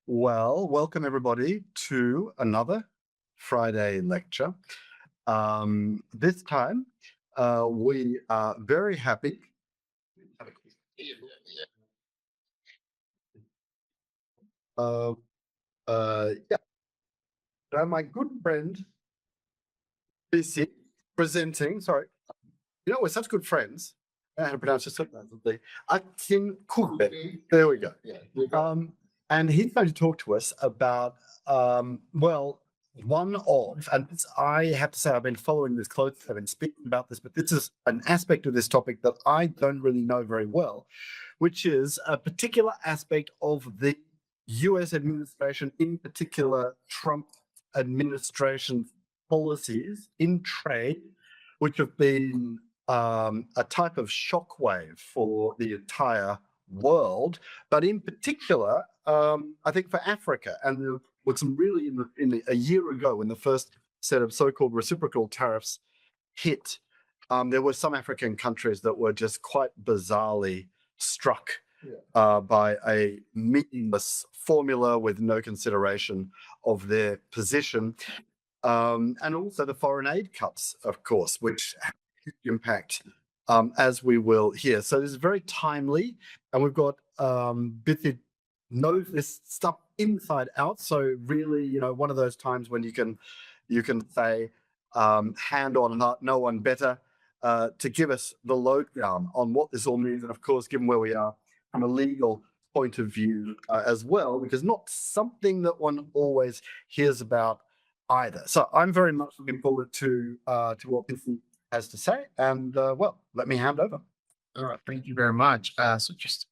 Well, welcome everybody to another Friday lecture. This time, we are very happy. Uh, yeah, my good friend BC presenting. Sorry, we're such good friends. I had to pronounce it so badly. Akin Kube. There we go. And he's going to talk to us about, one of, and I have to say, I've been following this closely, I've been speaking about this, but this is an aspect of this topic that I don't really know very well, which is a particular aspect of the US administration, in particular, Trump administration policies in trade, which have been a type of shockwave for the entire world, but in particular, I think for Africa. And there was some really a year ago when the first set of so-called reciprocal tariffs hit, there were some African countries that were just quite bizarrely struck by a meaningless formula with no consideration of their position. And also the foreign aid cuts, of course, which have a huge impact, as we will hear. So this is very timely, and we've got Bithi knows this stuff inside out. So really, one of those times when you can say, hand on heart, no one better to give us the lowdown on what this all means, and of course, given where we are from a legal point of view as well, because not something that one always hears about either. So I'm very much looking forward to what Bithi has to say, and let me hand over. All right, thank you very much. So just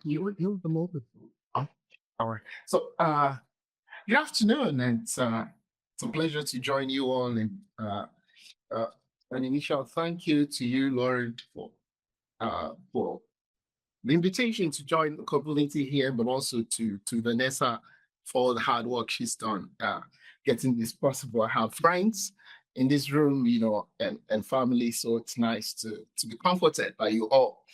you the moment. All right. So good afternoon, and it's a pleasure to join you all. And an initial thank you to you, Lauren, for the invitation to join the community here, but also to Vanessa for the hard work she's done getting this possible. I have friends in this room, and family, so it's nice to be comforted by you all.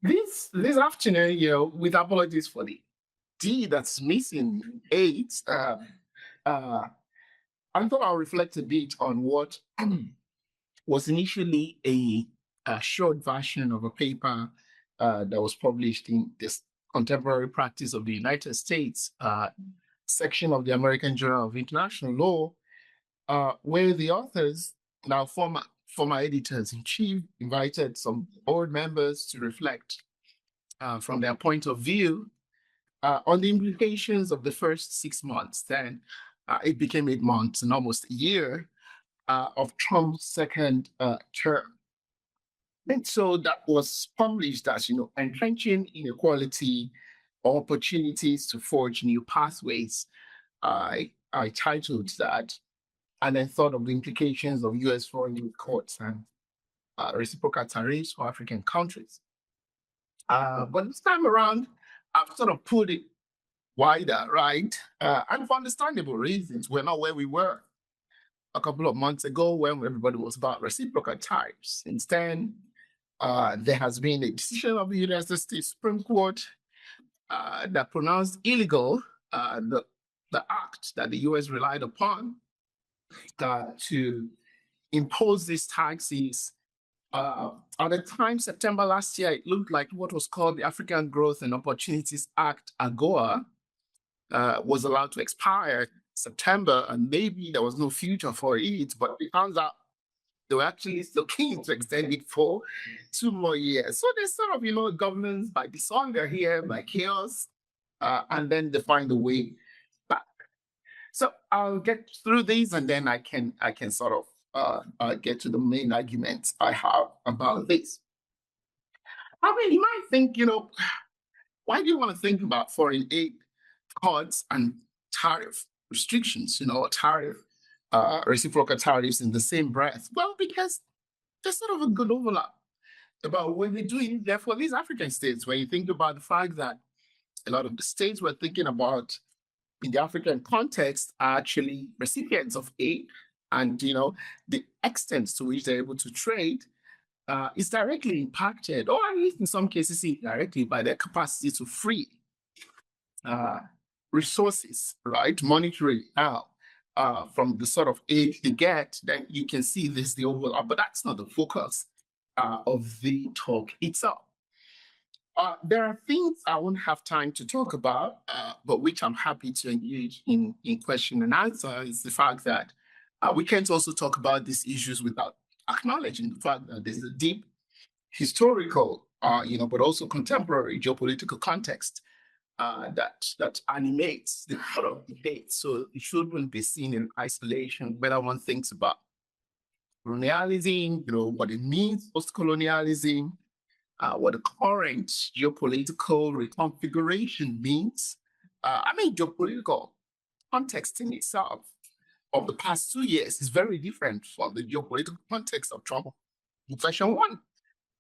This afternoon, with apologies for the D that's missing 8, I thought I'll reflect a bit on what was initially a short version of a paper that was published in this Contemporary Practice of the United States section of the American Journal of International Law, where the authors, now former editors-in-chief, invited some board members to reflect from their point of view on the implications of the first 6 months. Then it became 8 months and almost a year of Trump's second term. And so that was published as, entrenching inequality, opportunities to forge new pathways. I titled that, and then thought of the implications of U.S. foreign aid courts and reciprocal tariffs for African countries. But this time around, I've sort of put it wider, right? And for understandable reasons, we're not where we were a couple of months ago when everybody was about reciprocal tariffs. Since then, there has been a decision of the United States Supreme Court that pronounced illegal the act that the U.S. relied upon to impose these taxes. At the time, September last year, it looked like what was called the African Growth and Opportunities Act, AGOA, was allowed to expire September, and maybe there was no future for it, but it turns out they were actually still keen to extend it for 2 more years. So there's sort of, governments by disorder here, by chaos, and then they find a way back. So I'll get through these, and then I can sort of get to the main arguments I have about this. I mean, you might think, why do you want to think about foreign aid cuts and tariff restrictions, reciprocal tariffs in the same breath? Well, because there's sort of a good overlap about what we're doing there for these African states. When you think about the fact that a lot of the states we're thinking about in the African context are actually recipients of aid, and the extent to which they're able to trade is directly impacted, or at least in some cases indirectly, by their capacity to free resources, right, monetary now, from the sort of aid they get. Then you can see this, the overlap, but that's not the focus of the talk itself. There are things I won't have time to talk about, but which I'm happy to engage in question and answer, is the fact that we can't also talk about these issues without acknowledging the fact that there's a deep historical, but also contemporary geopolitical context that animates the sort of debate. So it shouldn't be seen in isolation, whether one thinks about colonialism, what it means, post-colonialism, what the current geopolitical reconfiguration means. Geopolitical context in itself of the past 2 years is very different from the geopolitical context of Trump version 1,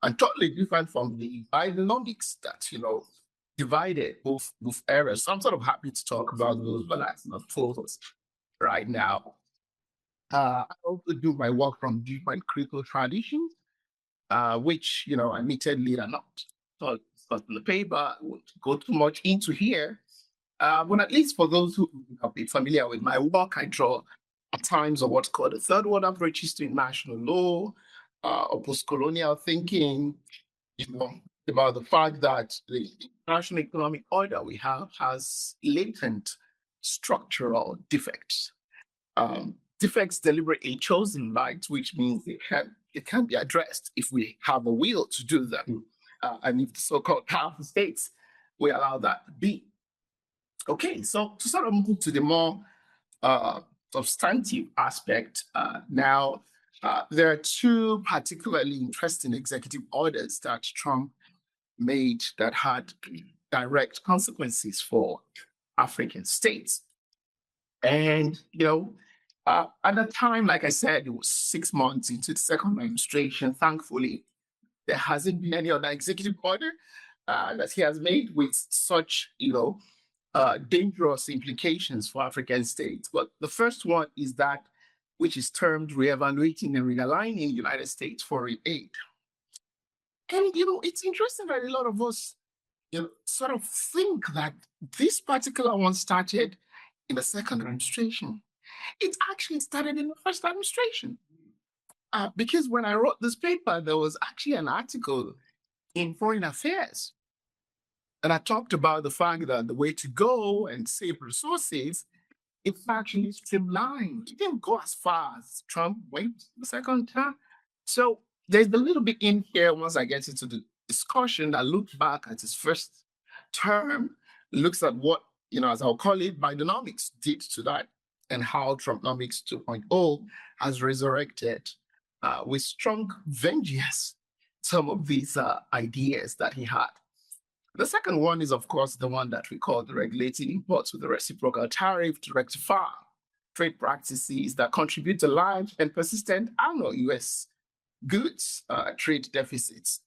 and totally different from the Bidenomics that, divided both eras. So I'm sort of happy to talk about those, but that's not focus right now. I also do my work from different critical traditions, which, admittedly are not taught in the paper. I won't go too much into here. But at least for those who are familiar with my work, I draw at times of what's called the third world approaches to international law, or post-colonial thinking, about the fact that the international economic order we have has latent structural defects. Defects deliberately chosen, right, which means it can be addressed if we have a will to do them, and if the so-called powerful states we allow that to be. Okay, so to sort of move to the more substantive aspect now, there are two particularly interesting executive orders that Trump made that had direct consequences for African states. And, at the time, like I said, it was 6 months into the second administration. Thankfully, there hasn't been any other executive order that he has made with such, dangerous implications for African states. But the first one is that which is termed reevaluating and realigning United States foreign aid. And, it's interesting that a lot of us, sort of think that this particular one started in the second administration. It actually started in the first administration. Because when I wrote this paper, there was actually an article in Foreign Affairs. And I talked about the fact that the way to go and save resources, it's actually streamlined. It didn't go as far as Trump went the second time. So there's a little bit in here once I get into the discussion that looks back at his first term, looks at what, as I'll call it, Bidenomics did to that, and how Trumponomics 2.0 has resurrected with strong vengeance some of these ideas that he had. The second one is, of course, the one that we call the regulated imports with the reciprocal tariff to rectify trade practices that contribute to large and persistent annual U.S. goods trade deficits.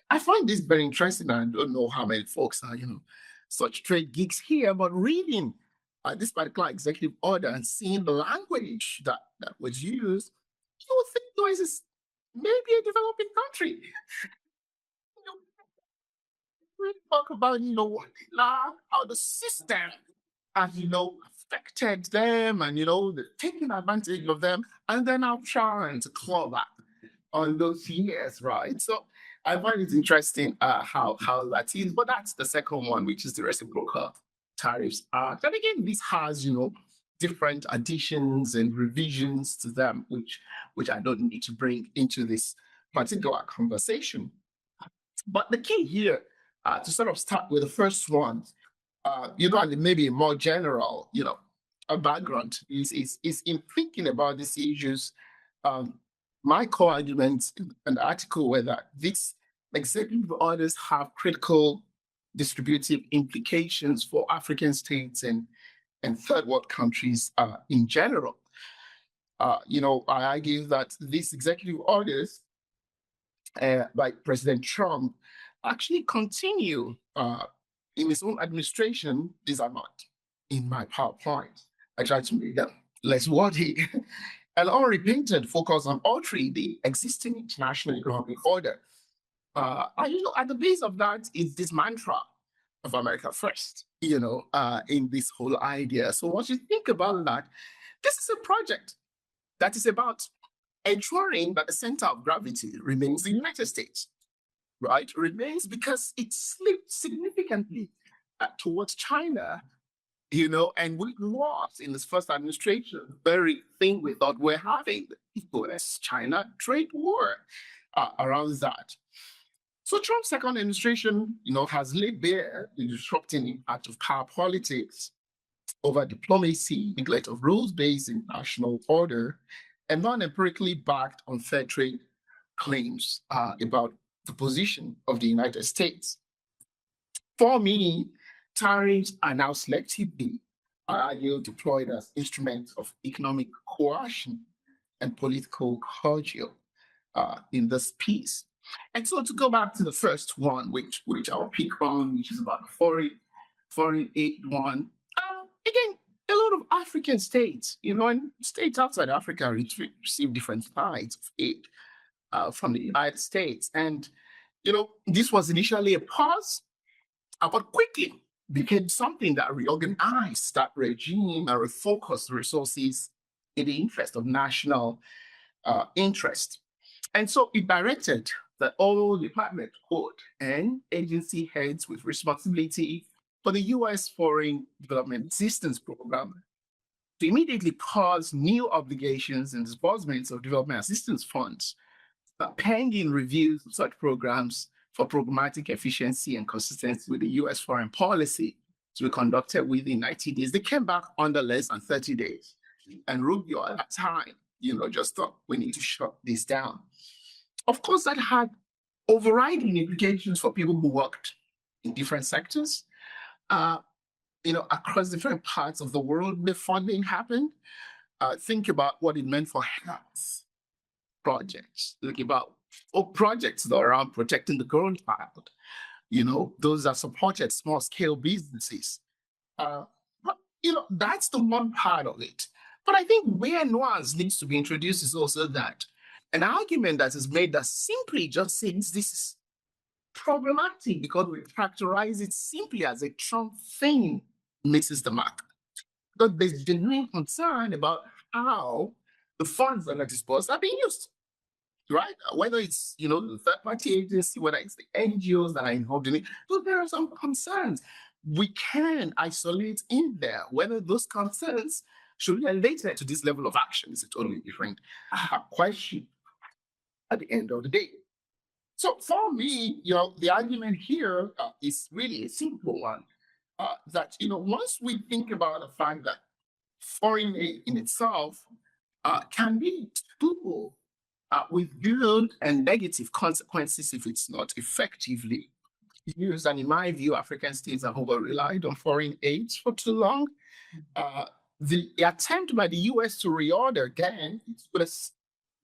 I find this very interesting. I don't know how many folks are, such trade geeks here, but reading this particular executive order and seeing the language that was used, you would think this is maybe a developing country. We talk about, how the system has, affected them and, taking advantage of them, and then now trying to claw back on those years, right? So I find it interesting how that is, but that's the second one, which is the Reciprocal Tariffs Act. And again, this has, different additions and revisions to them, which I don't need to bring into this particular conversation. But the key here, to sort of start with the first one, and maybe a more general, a background is in thinking about these issues. My core arguments in the article were that these executive orders have critical distributive implications for African states and third world countries in general. I argue that these executive orders by President Trump actually continue in his own administration. These are not in my PowerPoint. I tried to make them less wordy. and unrepentant focus on altering the existing international economic order. At the base of that is this mantra of America first, in this whole idea. So once you think about that, this is a project that is about ensuring that the center of gravity remains the United States, right? Remains because it slipped significantly towards China, and we lost in this first administration the very thing we thought we're having, the US-China trade war around that. So Trump's second administration, has laid bare the disrupting impact of power politics over diplomacy, neglect of rules-based international order, and non-empirically backed unfair trade claims about the position of the United States. For me, tariffs are now selectively deployed as instruments of economic coercion and political cordial in this piece. And so to go back to the first one, which I'll pick on, which is about the foreign aid one, again, a lot of African states, and states outside Africa receive different kinds of aid from the United States. And, this was initially a pause, but quickly became something that reorganized that regime and refocused resources in the interest of national interest. And so it directed that all department code and agency heads with responsibility for the U.S. Foreign Development Assistance Program to immediately pause new obligations and disbursements of development assistance funds, pending reviews of such programs for programmatic efficiency and consistency with the U.S. foreign policy to be conducted within 90 days. They came back under less than 30 days. And Rubio at that time, just thought we need to shut this down. Of course, that had overriding implications for people who worked in different sectors, across different parts of the world. The funding happened. Think about what it meant for health projects. Think about projects that are around protecting the girl child. Those that supported small-scale businesses. But that's the one part of it. But I think where nuance needs to be introduced is also that an argument that is made that simply just says this is problematic because we characterize it simply as a Trump thing misses the mark. Because there's genuine concern about how the funds that are disbursed are being used, right? Whether it's, the third-party agency, whether it's the NGOs that are involved in it, so there are some concerns. We can isolate in there whether those concerns should be related to this level of action is a totally different question at the end of the day. So for me, the argument here is really a simple one, that, once we think about the fact that foreign aid in itself can be tool with good and negative consequences if it's not effectively used. And in my view, African states have over-relied on foreign aid for too long. The attempt by the US to reorder again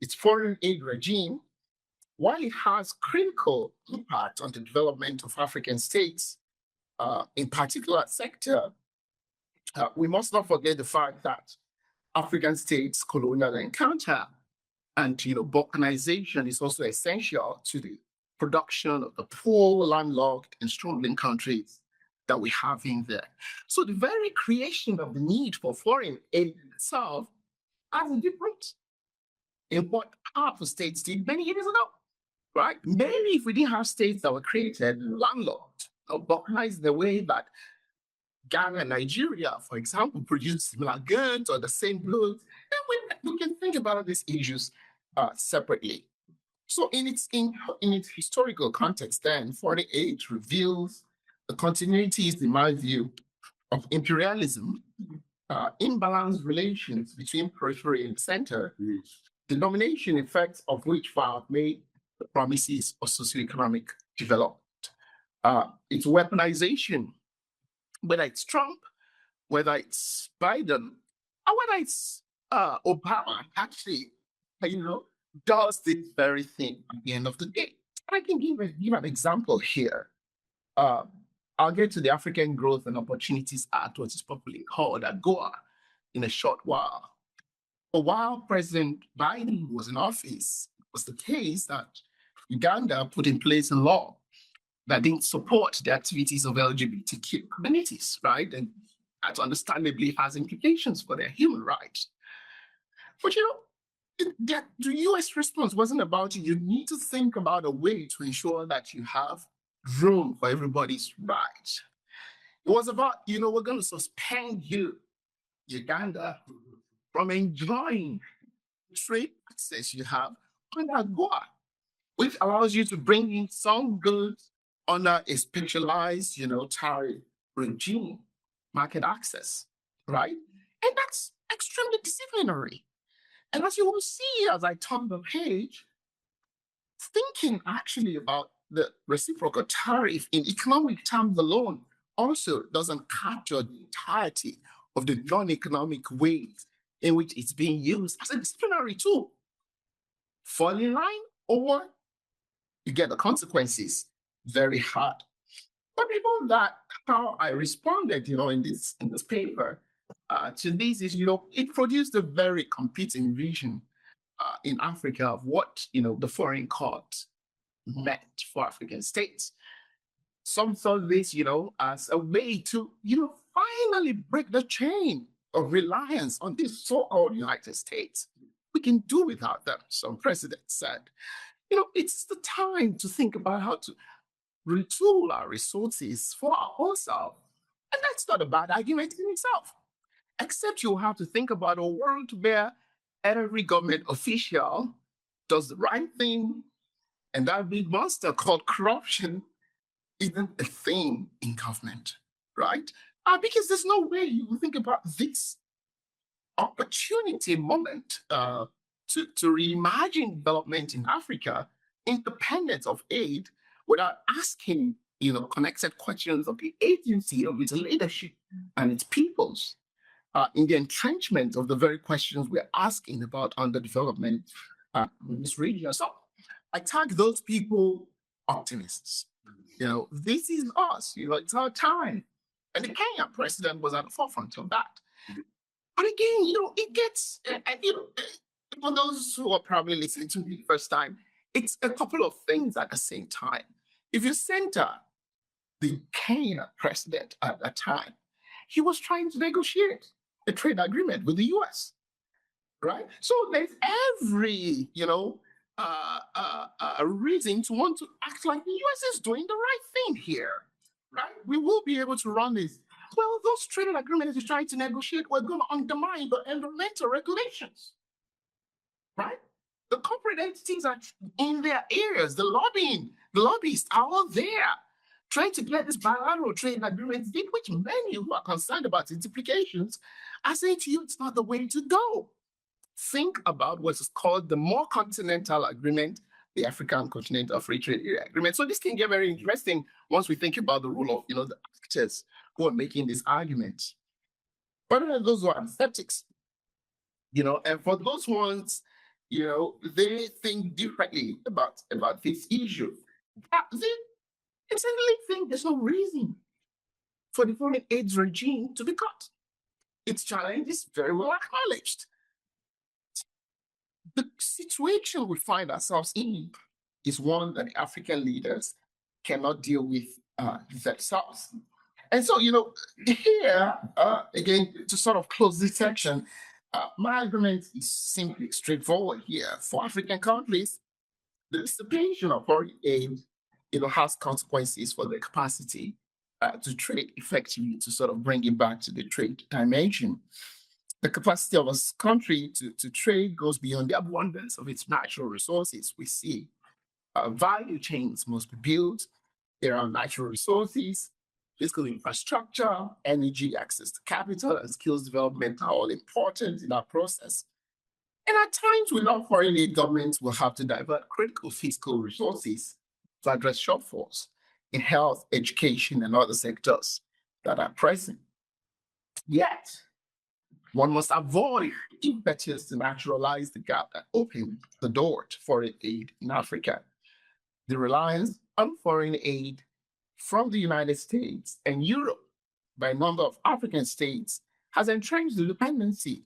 its foreign aid regime, while it has critical impact on the development of African states, in particular sector, we must not forget the fact that African states' colonial encounter and balkanization is also essential to the production of the poor, landlocked, and struggling countries that we have in there. So the very creation of the need for foreign aid itself has a difference in what powerful states did many years ago, right? Maybe if we didn't have states that were created landlocked or balkanized the way that Ghana and Nigeria, for example, produce similar goods or the same goods, then we can think about these issues separately. So in its historical context, then, 48 reveals the continuities, in my view, of imperialism, imbalanced relations between periphery and center, the domination effects of which have made the promises of socio-economic development. Its weaponization, whether it's Trump, whether it's Biden, or whether it's Obama, actually, does this very thing at the end of the day. I can give an example here. I'll get to the African Growth and Opportunities Act, what is popularly called AGOA, in a short while. while President Biden was in office, it was the case that Uganda put in place a law that didn't support the activities of LGBTQ communities, right? And that understandably has implications for their human rights. But the US response wasn't about you need to think about a way to ensure that you have room for everybody's rights. It was about, we're going to suspend you, Uganda, from enjoying trade access you have under Goa, which allows you to bring in some goods under a specialized, tariff regime, market access, right? And that's extremely disciplinary. And as you will see as I turn the page, thinking actually about the reciprocal tariff in economic terms alone also doesn't capture the entirety of the non-economic ways in which it's being used as a disciplinary tool. Fall in line, or you get the consequences very hard. But before that, how I responded, in this paper to this is, it produced a very competing vision in Africa of what, the foreign court meant for African states. Some saw this, as a way to, finally break the chain of reliance on this so-called United States. We can do without them, some presidents said. It's the time to think about how to retool our resources for our own self. And that's not a bad argument in itself, except you have to think about a world where every government official does the right thing, and that big monster called corruption isn't a thing in government, right? Because there's no way you will think about this opportunity moment to reimagine development in Africa, independent of aid, without asking, connected questions of the agency of its leadership and its peoples, in the entrenchment of the very questions we're asking about underdevelopment in this region. So I tag those people optimists. This is us, it's our time. And the Kenyan president was at the forefront of that. But again, it gets, and for those who are probably listening to me the first time, it's a couple of things at the same time. If you center the Kenyan president at that time, he was trying to negotiate a trade agreement with the US, right? So there's every, a reason to want to act like the US is doing the right thing here, right? We will be able to run this. Well, those trade agreements he's trying to negotiate were going to undermine the environmental regulations, right? The corporate entities are in their areas. The lobbyists are all there trying to get this bilateral trade agreement, which many who are concerned about its implications are saying to you, it's not the way to go. Think about what is called the more continental agreement, the African Continental Free Trade Area Agreement. So this can get very interesting once we think about the role of, the actors who are making this argument. But there are those who are skeptics, and for those ones, they think differently about this issue. They essentially think there's no reason for the foreign aid regime to be cut. Its challenge is very well acknowledged. The situation we find ourselves in is one that African leaders cannot deal with themselves. And so, here, again, to sort of close this section, my argument is simply straightforward here. For African countries, the dissipation of foreign aid, has consequences for their capacity to trade effectively, to sort of bring it back to the trade dimension. The capacity of a country to trade goes beyond the abundance of its natural resources. We see value chains must be built. There are natural resources, physical infrastructure, energy, access to capital, and skills development are all important in that process. And at times, without foreign aid, governments will have to divert critical fiscal resources to address shortfalls in health, education, and other sectors that are present. Yet, one must avoid impetus to naturalize the gap that opened the door to foreign aid in Africa. The reliance on foreign aid from the United States and Europe by a number of African states has entrenched the dependency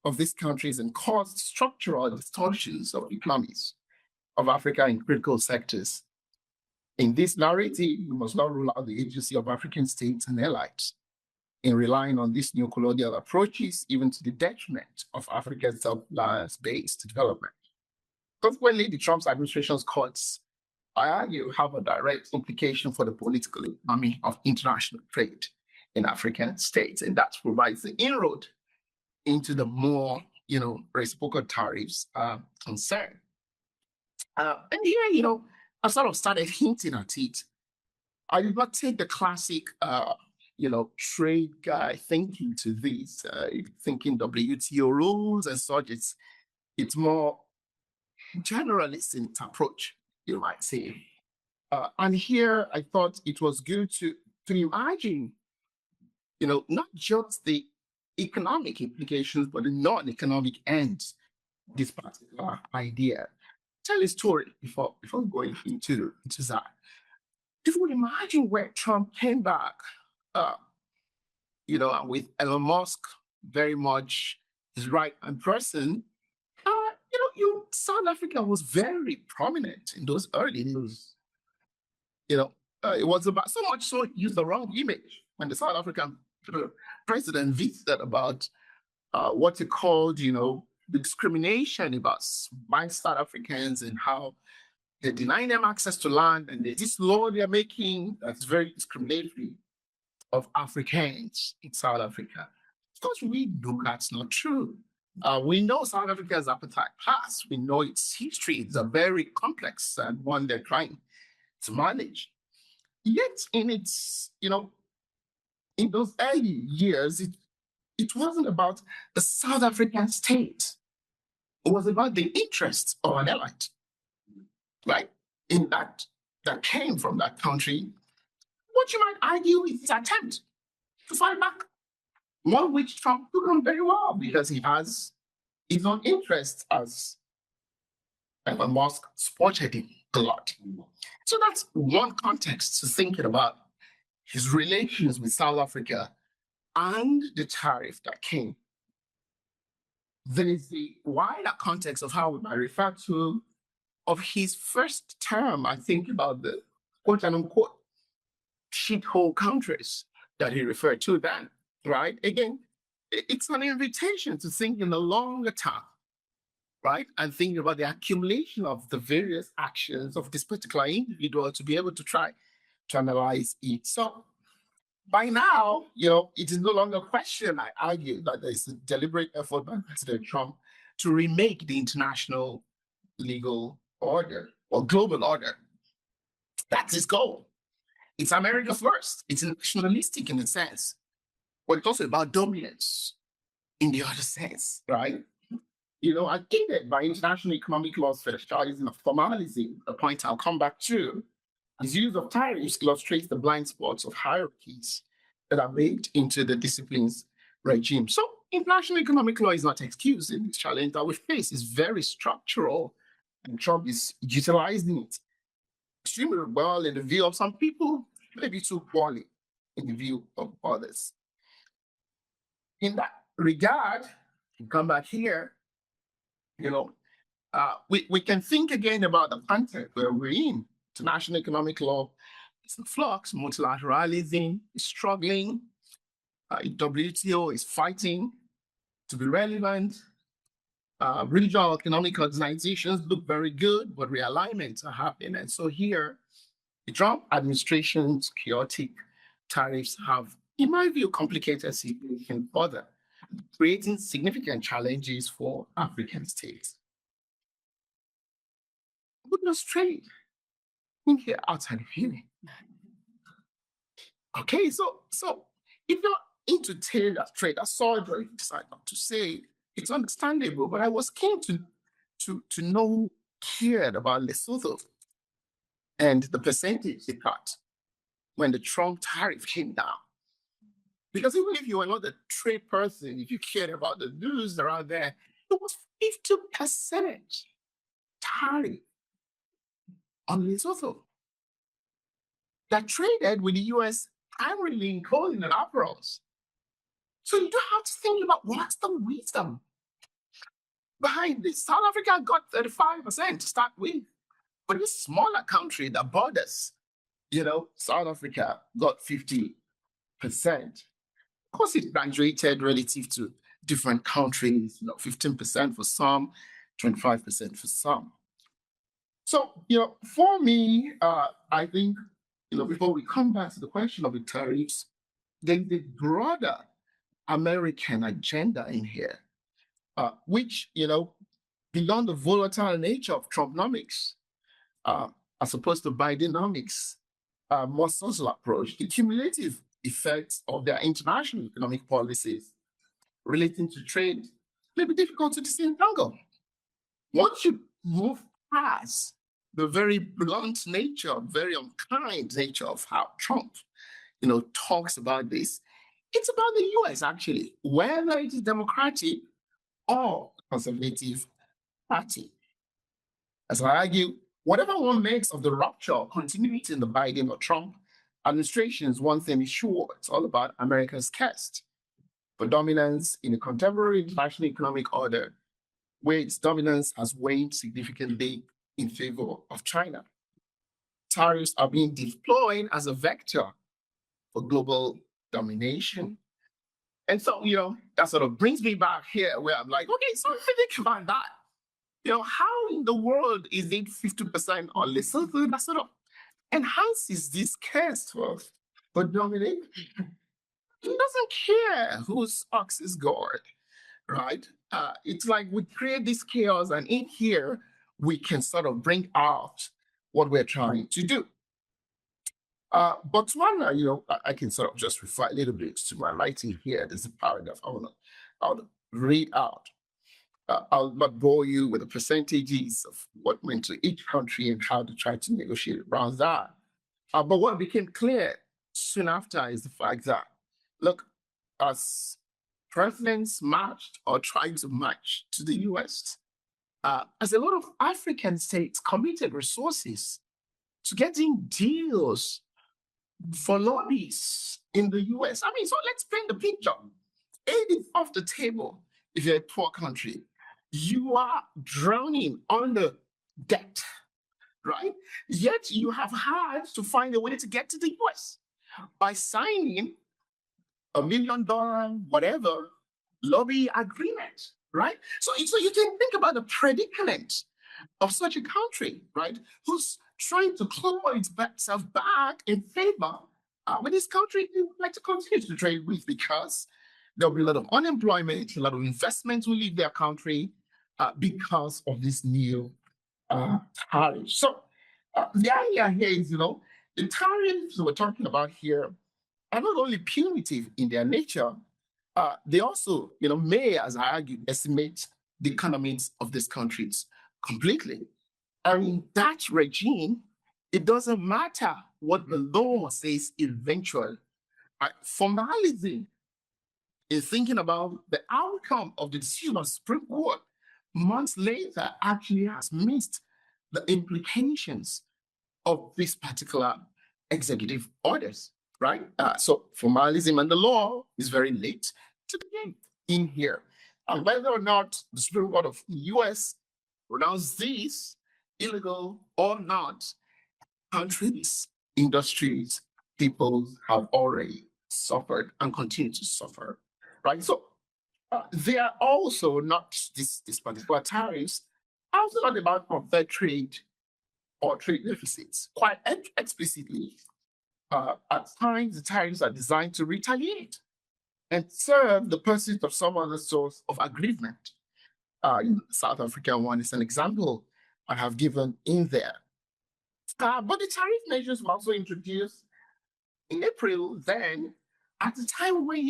of these countries and caused structural distortions of economies of Africa in critical sectors. In this narrative, we must not rule out the agency of African states and allies in relying on these neo-colonial approaches, even to the detriment of Africa's self-reliance-based development. Consequently, the Trump administration's cuts, I argue, have a direct implication for the political economy of international trade in African states, and that provides the inroad into the more, reciprocal tariffs concern. And here, I sort of started hinting at it. I did not take the classic, trade guy thinking to this, thinking WTO rules and such. It's more generalist in its approach, you might say. And here I thought it was good to imagine, not just the economic implications, but the non-economic ends of this particular idea. Tell a story before going into that. If we imagine where Trump came back, with Elon Musk very much his right-hand person, South Africa was very prominent in those early days. It was about so much so it used the wrong image when the South African president visited about what he called, the discrimination about white South Africans and how they're denying them access to land, and there's this law they're making that's very discriminatory of Africans in South Africa. Of course, we know that's not true. We know South Africa's apartheid past. We know its history. It's a very complex and one they're trying to manage. Yet, in its, in those early years, it wasn't about the South African state. It was about the interests of an elite, right? In that came from that country. What you might argue is his attempt to fight back, one which Trump took on very well because he has his own interests as Elon Musk supported him a lot. So that's one context to thinking about his relations with South Africa and the tariff that came. There is the wider context of how we might refer to of his first term. I think about the quote unquote shithole countries that he referred to then, right? Again, it's an invitation to think in the longer term, right? And think about the accumulation of the various actions of this particular individual to be able to try to analyze it. So by now, it is no longer a question, I argue, that there is a deliberate effort by President Trump to remake the international legal order or global order. That's his goal. It's America first. It's nationalistic in a sense, but it's also about dominance in the other sense, right? Aided by international economic laws fetishizing of formalism, a point I'll come back to. His use of tariffs illustrates the blind spots of hierarchies that are baked into the disciplines regime. So international economic law is not excusing this challenge that we face. Is very structural, and Trump is utilizing it extremely well in the view of some people, maybe too poorly in the view of others. In that regard, we come back here, we can think again about the context where we're in. International economic law is in flux, multilateralism is struggling, WTO is fighting to be relevant. Regional economic organizations look very good, but realignments are happening. And so here, the Trump administration's chaotic tariffs have, in my view, complicated the situation further, creating significant challenges for African states. What does trade in here outside of here? Okay, so if you're into trade, that's sorry you decide not to say, it's understandable, but I was keen to know cared about Lesotho and the percentage they cut when the Trump tariff came down. Because even if you were not a trade person, if you cared about the news around there, it was 50% tariff on Lesotho that traded with the US primarily in clothing and apparels. So you do have to think about what's the wisdom behind this. South Africa got 35% to start with. But this smaller country that borders, South Africa got 50%. Of course, it graduated relative to different countries, 15% for some, 25% for some. So, for me, I think, before we come back to the question of the tariffs, there's a broader American agenda in here, which, beyond the volatile nature of Trumponomics, as opposed to Bidenomics, more social approach, the cumulative effects of their international economic policies relating to trade may be difficult to disentangle. Once you move past the very blunt nature, very unkind nature of how Trump, talks about this, it's about the US actually, whether it is Democratic or Conservative Party. As I argue, whatever one makes of the rupture or continuity in the Biden or Trump administrations, one thing is sure, it's all about America's quest for dominance in a contemporary international economic order where its dominance has waned significantly in favor of China. Tariffs are being deployed as a vector for global domination. And so, that sort of brings me back here where I'm like, okay, so if you think about that, how in the world is it 50% or less? So that sort of enhances this case for domination. He doesn't care whose ox is gored, right? It's like we create this chaos, and in here, we can sort of bring out what we're trying to do. Botswana, I can sort of just refer a little bit to my writing here. There's a paragraph I want to read out. I'll not bore you with the percentages of what went to each country and how to try to negotiate around that. But what became clear soon after is the fact that, look, as presidents marched or tried to march to the US, as a lot of African states committed resources to getting deals for lobbies in the US. I mean, so let's paint the picture. Aid is off the table if you're a poor country. You are drowning under debt, right? Yet you have had to find a way to get to the US by signing $1 million, whatever, lobby agreement, right? So you can think about the predicament of such a country, right? Who's trying to claw itself back in favor with this country you would like to continue to trade with, because there'll be a lot of unemployment, a lot of investment will leave their country because of this new tariff. So the idea here is, the tariffs we're talking about here are not only punitive in their nature, they also, may, as I argue, decimate the economies of these countries completely. And in that regime, it doesn't matter what the law says eventually. Formalism is thinking about the outcome of the decision of Supreme Court months later actually has missed the implications of these particular executive orders, right? So formalism and the law is very late to the game in here. And whether or not the Supreme Court of the US pronounced these illegal or not, countries, industries, people have already suffered and continue to suffer, right? So they are also not, this particular tariffs, also not about unfair trade or trade deficits. Quite explicitly, at times the tariffs are designed to retaliate and serve the pursuit of some other source of aggrievement. South Africa one is an example I have given in there. But the tariff measures were also introduced in April then, at the time when,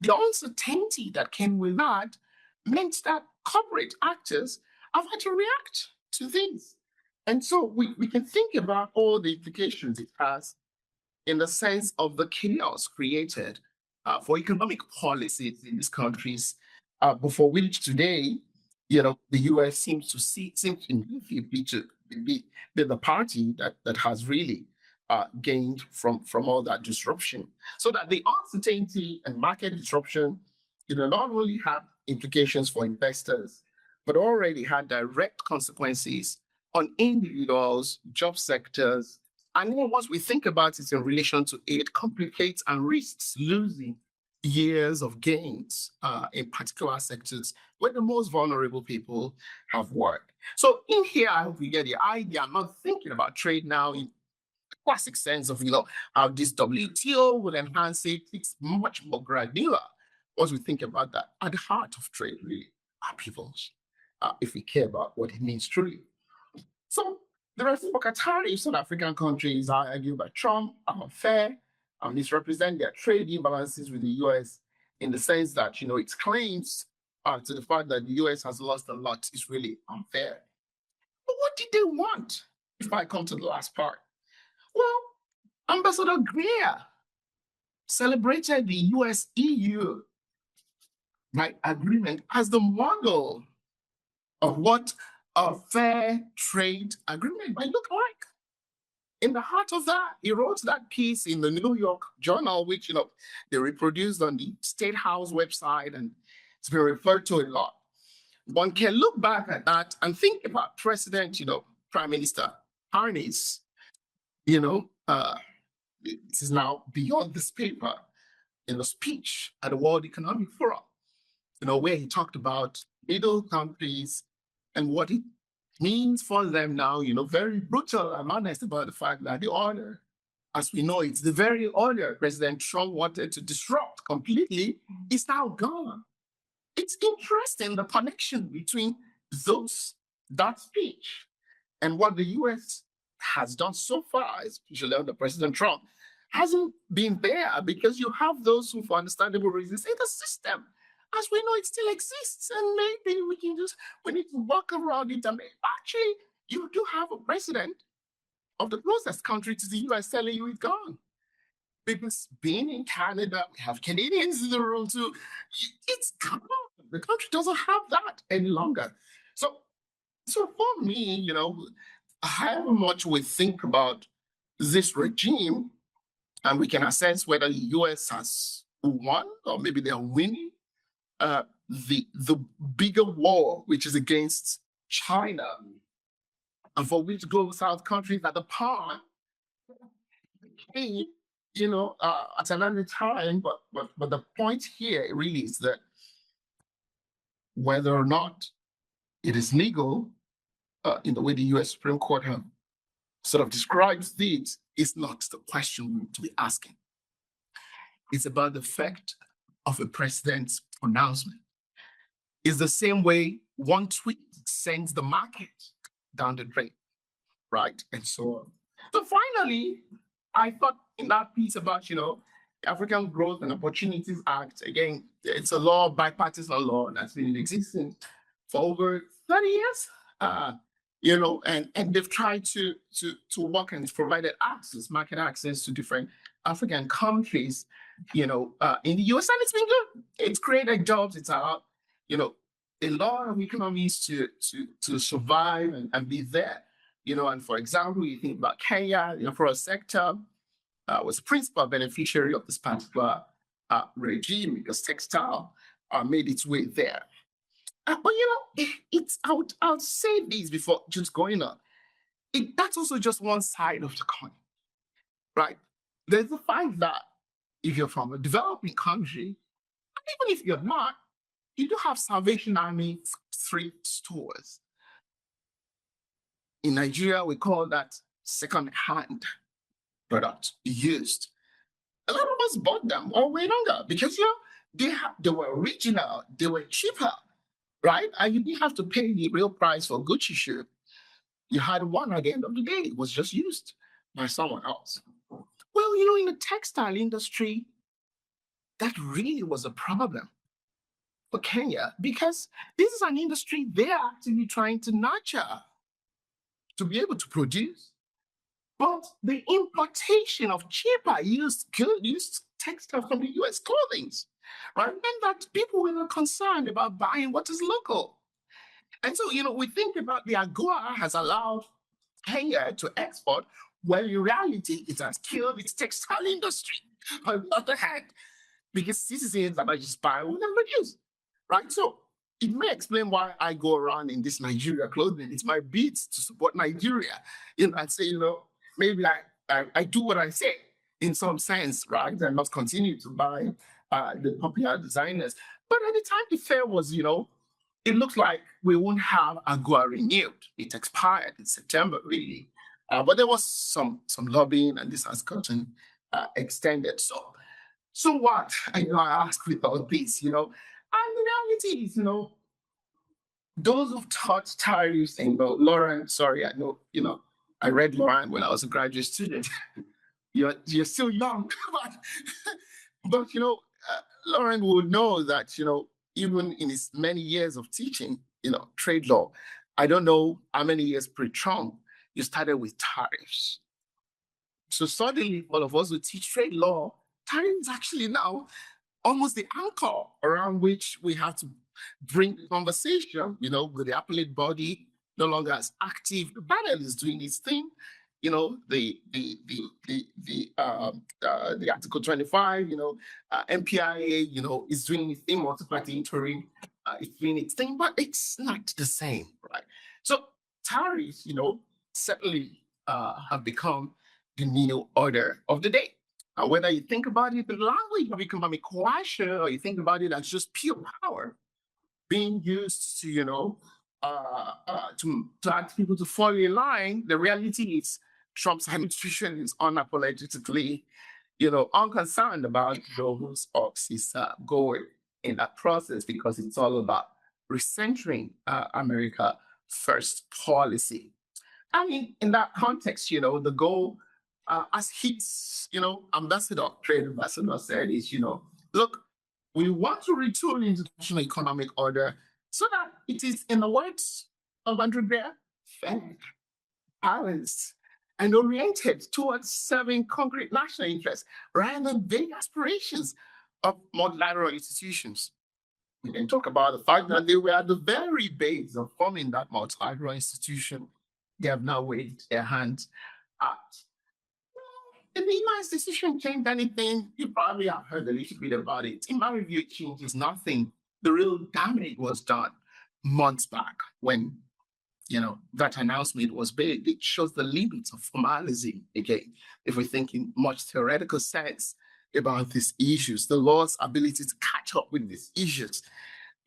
the uncertainty that came with that meant that corporate actors have had to react to things. And so we can think about all the implications it has in the sense of the chaos created for economic policies in these countries, before which today, the US seems to be the party that has really gained from all that disruption. So that the uncertainty and market disruption, not only have implications for investors, but already had direct consequences on individuals, job sectors. And then once we think about it in relation to it complicates and risks losing years of gains in particular sectors where the most vulnerable people have worked. So in here, I hope you get the idea. I'm not thinking about trade now in the classic sense of, how this WTO will enhance it. It's much more granular once we think about that. At the heart of trade, really, are peoples, if we care about what it means truly. So the reciprocal tariffs on African countries are argued by Trump are unfair and misrepresent their trade imbalances with the US in the sense that, its claims to the fact that the US has lost a lot is really unfair. But what did they want? If I come to the last part, well, Ambassador Greer celebrated the US EU agreement as the model of what a fair trade agreement might look like. In the heart of that, he wrote that piece in the New York Journal, which they reproduced on the State House website, and it's been referred to a lot. One can look back at that and think about President, Prime Minister Harney's, this is now beyond this paper, in a speech at the World Economic Forum, where he talked about middle countries and what it means for them now, very brutal and honest about the fact that the order, as we know, it's the very order President Trump wanted to disrupt completely, is now gone. It's interesting, the connection between that speech and what the US has done so far, especially under President Trump, hasn't been there because you have those who, for understandable reasons, say the system, as we know, it still exists, and maybe we need to walk around it. And actually, you do have a president of the closest country to the US telling you it's gone. Because being in Canada, we have Canadians in the room too. It's gone. The country doesn't have that any longer. So for me, however much we think about this regime, and we can assess whether the US has won or maybe they are winning the bigger war, which is against China, and for which global South countries at the power came, at another time. But the point here really is that whether or not it is legal, in the way the US Supreme Court have sort of describes it, is not the question we need to be asking. It's about the effect of a president's pronouncement. It's the same way one tweet sends the market down the drain, right? And so on. So finally, I thought in that piece about, African Growth and Opportunities Act, again, it's a law, bipartisan law that's been in existence for over 30 years, and they've tried to work and provided market access to different African countries, in the US, and it's been good. It's created jobs. It's allowed, a lot of economies to survive and be there, and for example, you think about Kenya, for a sector, was a principal beneficiary of this particular regime because textile made its way there. But I'll say this before just going on. That's also just one side of the coin, right? There's the fact that if you're from a developing country, even if you're not, you do have Salvation Army thrift stores. In Nigeria, we call that second-hand product used. A lot of us bought them all way longer because they were original, they were cheaper, right? And you didn't have to pay the real price for Gucci shoe. You had one at the end of the day. It was just used by someone else. Well, in the textile industry, that really was a problem for Kenya because this is an industry they're actively trying to nurture to be able to produce. But the importation of cheaper used textile from the US clothing, right? And that people were not concerned about buying what is local. And so, we think about the AGOA has allowed Kenya to export, when in reality, it has killed its textile industry. On the other hand, because citizens are just buying what they produce, right? So it may explain why I go around in this Nigeria clothing. It's my beats to support Nigeria. I'd say, maybe I do what I say in some sense, right? And not continue to buy the popular designers. But at the time the fair was, it looks like we won't have AGOA renewed. It expired in September, really. But there was some lobbying, and this has gotten extended. So what? I ask with all this, and the reality is, those who've taught tariffs and Lauren, sorry, I know, I read Lauren when I was a graduate student. you're still young, but Lauren would know that, even in his many years of teaching, trade law, I don't know how many years pre-Trump you started with tariffs. So suddenly, all of us who teach trade law, tariffs actually now almost the anchor around which we have to bring the conversation, with the appellate body no longer as active. The panel is doing its thing. The Article 25, MPIA, is doing its thing, multi-party interim, it's doing its thing, but it's not the same, right? So tariffs, certainly have become the new order of the day. Whether you think about it, the language of economic coercion, or you think about it as just pure power being used to, to ask people to fall in line, the reality is Trump's administration is unapologetically, unconcerned about those ox is gored in that process, because it's all about recentering America first policy. I mean, in that context, the goal, as his, trade ambassador said, is, look, we want to retool international economic order so that it is, in the words of Andrew Greer, fair, balanced, and oriented towards serving concrete national interests rather than vague aspirations of multilateral institutions. We can talk about the fact that they were at the very base of forming that multilateral institution. They have now waved their hands at. Did the US decision change anything? You probably have heard a little bit about it. In my review, it changes nothing. The real damage was done months back when, that announcement was big. It shows the limits of formalism again. If we think in much theoretical sense about these issues, the law's ability to catch up with these issues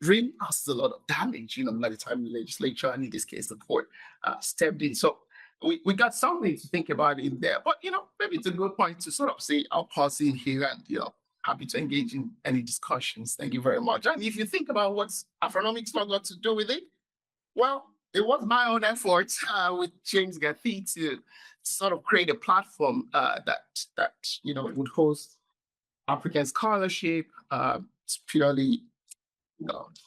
really causes a lot of damage, by the time the legislature, and in this case, the court, stepped in. So we got something to think about in there. But, maybe it's a good point to sort of say, I'll pause in here and, happy to engage in any discussions. Thank you very much. And if you think about what's Afronomics law got to do with it, well, it was my own effort with James Gathi to sort of create a platform that would host African scholarship. It's purely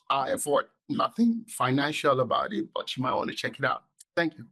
our effort, nothing financial about it, but you might want to check it out. Thank you.